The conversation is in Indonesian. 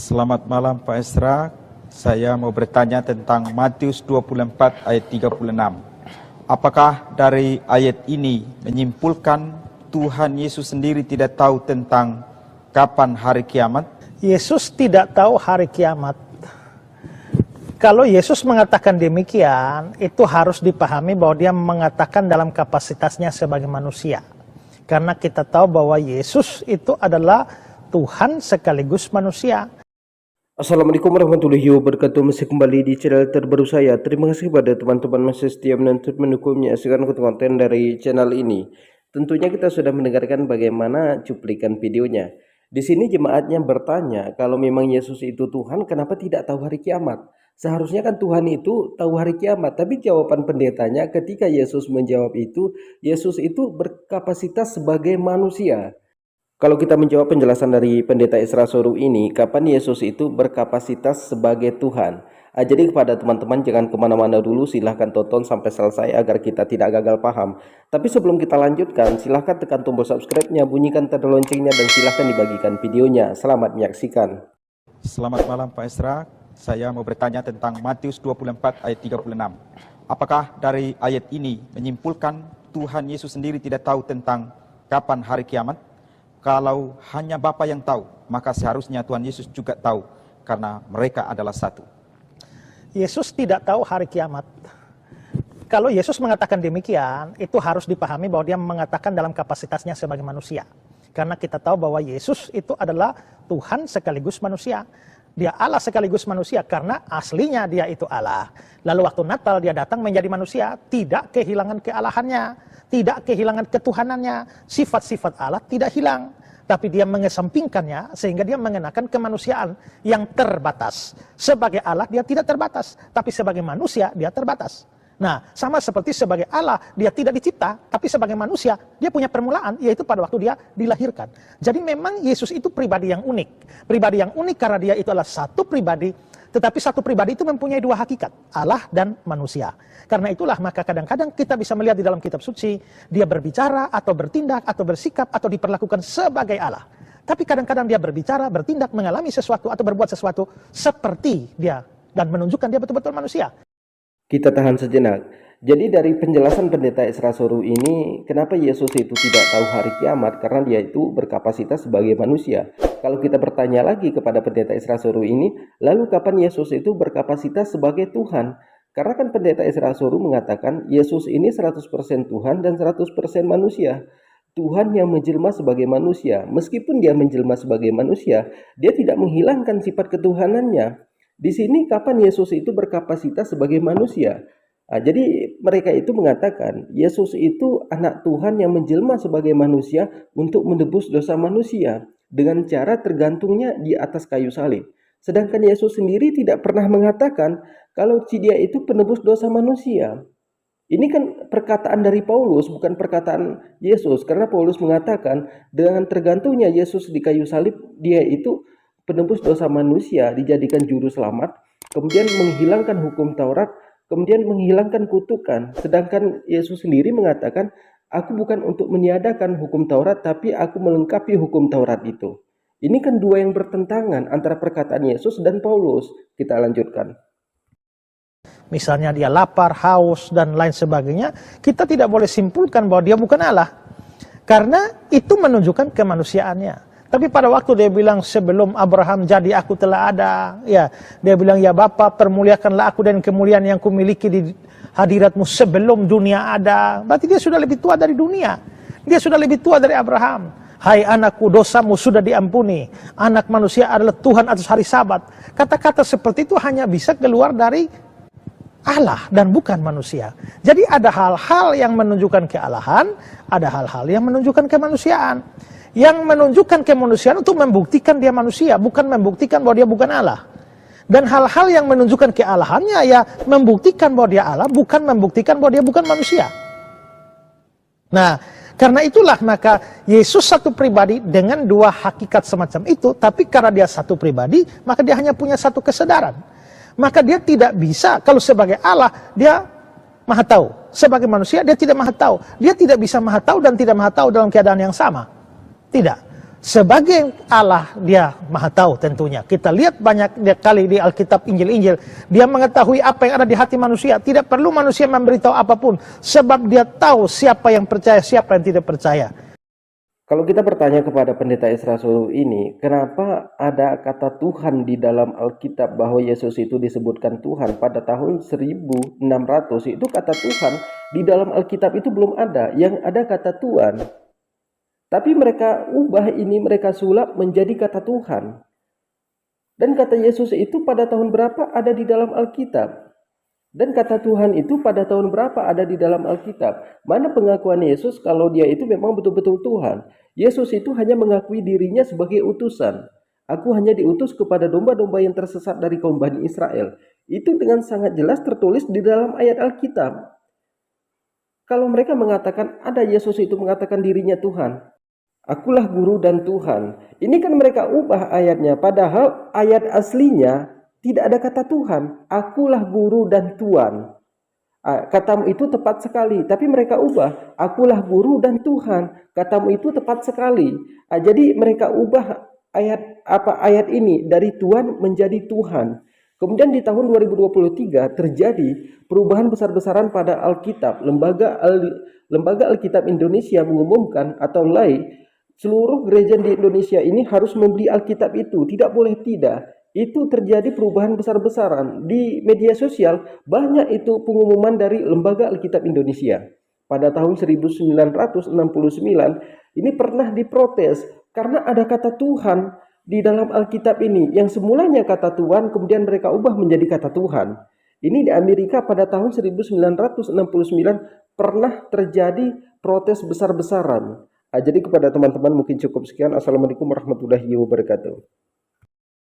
Selamat malam Pak Esra, saya mau bertanya tentang Matius 24 ayat 36. Apakah dari ayat ini menyimpulkan Tuhan Yesus sendiri tidak tahu tentang kapan hari kiamat? Yesus tidak tahu hari kiamat. Kalau Yesus mengatakan demikian, itu harus dipahami bahwa dia mengatakan dalam kapasitasnya sebagai manusia. Karena kita tahu bahwa Yesus itu adalah Tuhan sekaligus manusia. Assalamualaikum warahmatullahi wabarakatuh. Masih kembali di channel terbaru saya. Terima kasih kepada teman-teman masih setia menonton mendukung menyaksikan konten dari channel ini. Tentunya kita sudah mendengarkan bagaimana cuplikan videonya. Di sini jemaatnya bertanya, kalau memang Yesus itu Tuhan, kenapa tidak tahu hari kiamat? Seharusnya kan Tuhan itu tahu hari kiamat. Tapi jawaban pendetanya ketika Yesus menjawab itu, Yesus itu berkapasitas sebagai manusia. Kalau kita menjawab penjelasan dari pendeta Esra Soru ini, kapan Yesus itu berkapasitas sebagai Tuhan? Jadi kepada teman-teman jangan kemana-mana dulu, silahkan tonton sampai selesai agar kita tidak gagal paham. Tapi sebelum kita lanjutkan, silahkan tekan tombol subscribe-nya, bunyikan tanda loncengnya, dan silahkan dibagikan videonya. Selamat menyaksikan. Selamat malam Pak Esra, saya mau bertanya tentang Matius 24 ayat 36. Apakah dari ayat ini menyimpulkan Tuhan Yesus sendiri tidak tahu tentang kapan hari kiamat? Kalau hanya Bapa yang tahu, maka seharusnya Tuhan Yesus juga tahu, karena mereka adalah satu. Yesus tidak tahu hari kiamat. Kalau Yesus mengatakan demikian, itu harus dipahami bahwa dia mengatakan dalam kapasitasnya sebagai manusia. Karena kita tahu bahwa Yesus itu adalah Tuhan sekaligus manusia. Dia Allah sekaligus manusia karena aslinya dia itu Allah. Lalu waktu Natal dia datang menjadi manusia, tidak kehilangan kealahannya, tidak kehilangan ketuhanannya, sifat-sifat Allah tidak hilang. Tapi dia mengesampingkannya sehingga dia mengenakan kemanusiaan yang terbatas. Sebagai Allah dia tidak terbatas, tapi sebagai manusia dia terbatas. Nah, sama seperti sebagai Allah dia tidak dicipta, tapi sebagai manusia dia punya permulaan, yaitu pada waktu dia dilahirkan. Jadi memang Yesus itu pribadi yang unik. Pribadi yang unik karena dia itu adalah satu pribadi, tetapi satu pribadi itu mempunyai dua hakikat, Allah dan manusia. Karena itulah maka kadang-kadang kita bisa melihat di dalam kitab suci, dia berbicara atau bertindak atau bersikap atau diperlakukan sebagai Allah. Tapi kadang-kadang dia berbicara, bertindak, mengalami sesuatu atau berbuat sesuatu seperti dia dan menunjukkan dia betul-betul manusia. Kita tahan sejenak. Jadi dari penjelasan pendeta Esra Soru ini, kenapa Yesus itu tidak tahu hari kiamat? Karena dia itu berkapasitas sebagai manusia. Kalau kita bertanya lagi kepada pendeta Esra Soru ini, lalu kapan Yesus itu berkapasitas sebagai Tuhan? Karena kan pendeta Esra Soru mengatakan Yesus ini 100% Tuhan dan 100% manusia. Tuhan yang menjelma sebagai manusia. Meskipun dia menjelma sebagai manusia, dia tidak menghilangkan sifat ketuhanannya. Di sini kapan Yesus itu berkapasitas sebagai manusia? Jadi mereka itu mengatakan Yesus itu anak Tuhan yang menjelma sebagai manusia untuk menebus dosa manusia dengan cara tergantungnya di atas kayu salib. Sedangkan Yesus sendiri tidak pernah mengatakan kalau dia itu penebus dosa manusia. Ini kan perkataan dari Paulus, bukan perkataan Yesus. Karena Paulus mengatakan dengan tergantungnya Yesus di kayu salib, dia itu penebus dosa manusia, dijadikan juru selamat, kemudian menghilangkan hukum Taurat, kemudian menghilangkan kutukan. Sedangkan Yesus sendiri mengatakan, aku bukan untuk meniadakan hukum Taurat, tapi aku melengkapi hukum Taurat itu. Ini kan dua yang bertentangan antara perkataan Yesus dan Paulus. Kita lanjutkan. Misalnya dia lapar, haus, dan lain sebagainya, kita tidak boleh simpulkan bahwa dia bukan Allah. Karena itu menunjukkan kemanusiaannya. Tapi pada waktu dia bilang sebelum Abraham jadi aku telah ada, ya dia bilang ya Bapa permuliakanlah aku dan kemuliaan yang kumiliki di hadiratmu sebelum dunia ada. Berarti dia sudah lebih tua dari dunia. Dia sudah lebih tua dari Abraham. Hai anakku, dosamu sudah diampuni. Anak manusia adalah Tuhan atas hari Sabat. Kata-kata seperti itu hanya bisa keluar dari Allah dan bukan manusia. Jadi ada hal-hal yang menunjukkan kealahan, ada hal-hal yang menunjukkan kemanusiaan. Yang menunjukkan kemanusiaan untuk membuktikan dia manusia, bukan membuktikan bahwa dia bukan Allah. Dan hal-hal yang menunjukkan kealahannya ya membuktikan bahwa dia Allah, bukan membuktikan bahwa dia bukan manusia. Nah, karena itulah maka Yesus satu pribadi dengan dua hakikat semacam itu, tapi karena dia satu pribadi, maka dia hanya punya satu kesadaran. Maka dia tidak bisa, kalau sebagai Allah, dia maha tahu. Sebagai manusia, dia tidak maha tahu. Dia tidak bisa maha tahu dan tidak maha tahu dalam keadaan yang sama. Tidak. Sebagai Allah, dia maha tahu tentunya. Kita lihat banyak kali di Alkitab, Injil-Injil, dia mengetahui apa yang ada di hati manusia. Tidak perlu manusia memberitahu apapun, sebab dia tahu siapa yang percaya, siapa yang tidak percaya. Kalau kita bertanya kepada pendeta Esra Soru ini, kenapa ada kata Tuhan di dalam Alkitab bahwa Yesus itu disebutkan Tuhan pada tahun 1600, itu kata Tuhan di dalam Alkitab itu belum ada, yang ada kata Tuhan. Tapi mereka ubah ini, mereka sulap menjadi kata Tuhan. Dan kata Yesus itu pada tahun berapa ada di dalam Alkitab? Dan kata Tuhan itu pada tahun berapa ada di dalam Alkitab? Mana pengakuan Yesus kalau dia itu memang betul-betul Tuhan? Yesus itu hanya mengakui dirinya sebagai utusan. Aku hanya diutus kepada domba-domba yang tersesat dari kaum Bani Israel. Itu dengan sangat jelas tertulis di dalam ayat Alkitab. Kalau mereka mengatakan ada Yesus itu mengatakan dirinya Tuhan, akulah guru dan Tuhan. Ini kan mereka ubah ayatnya, padahal ayat aslinya tidak ada kata Tuhan. Akulah guru dan Tuhan. Katamu itu tepat sekali, tapi mereka ubah. Akulah guru dan Tuhan. Katamu itu tepat sekali. Jadi mereka ubah ayat ini dari Tuhan menjadi Tuhan. Kemudian di tahun 2023 terjadi perubahan besar-besaran pada Alkitab. Lembaga Alkitab Indonesia mengumumkan atau seluruh gereja di Indonesia ini harus membeli Alkitab itu, tidak boleh tidak. Itu terjadi perubahan besar-besaran. Di media sosial banyak itu pengumuman dari Lembaga Alkitab Indonesia. Pada tahun 1969 ini pernah diprotes karena ada kata Tuhan di dalam Alkitab ini. Yang semulanya kata Tuhan kemudian mereka ubah menjadi kata Tuhan. Ini di Amerika pada tahun 1969 pernah terjadi protes besar-besaran. Jadi kepada teman-teman mungkin cukup sekian. Assalamualaikum warahmatullahi wabarakatuh.